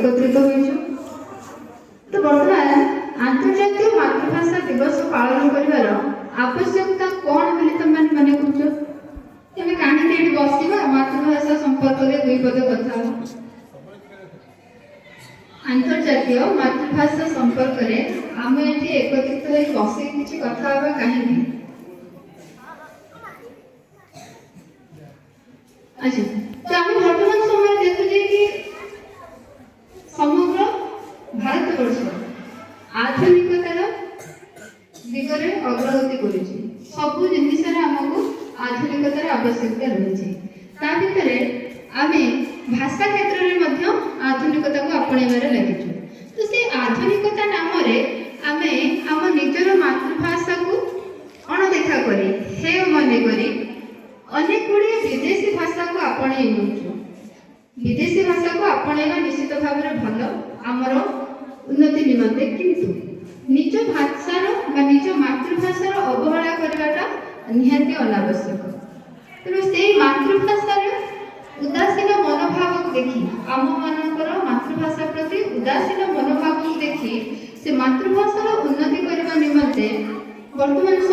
एकत्रित होइछु। तो वर्तमान अंतर्जातीय मातृभाषा दिवस पालन करिवार आवश्यकता कौन बोली तुम माने करूछ? तमे काहे एठी बसिबा मातृभाषा संपर्क रे दुई पद कथा। अंतर्जातीय मातृभाषा संपर्क रे आम एठी एकत्रित होई बसी किछि कथा होबा काहे? अच्छा, तो आम वर्तमान समय देखुजे कि समग्र भारतवर्ष आधुनिकतार दिगरे अग्रगति करुछि। सबु जिनिसरे आमको आधुनिकतार आवश्यकता रही। ता भितरे आमे भाषा क्षेत्र में मध्य आधुनिकता को आपणेबारे लागिछु। तो से आधुनिकता नाम रे आमे आम निजर मातृभाषा को अणदेखा करी हे मने करी अनेक गुड़िए विदेशी भाषा को आपणे नउछु। विदेशी भाषा को आपणेबा निश्चित भाव में भल आमर उन्नति निमंते, किंतु निज भाषार बा निज मातृभाषार अवहेला करवाटा निहाती अनावश्यक। तेणु से मातृभाषार उदासीन मनोभाव को देखी आम मानकर मातृभाषा प्रति उदासीन मनोभाव को देखी से मातृभाषार उन्नति करने निमंते वर्तमान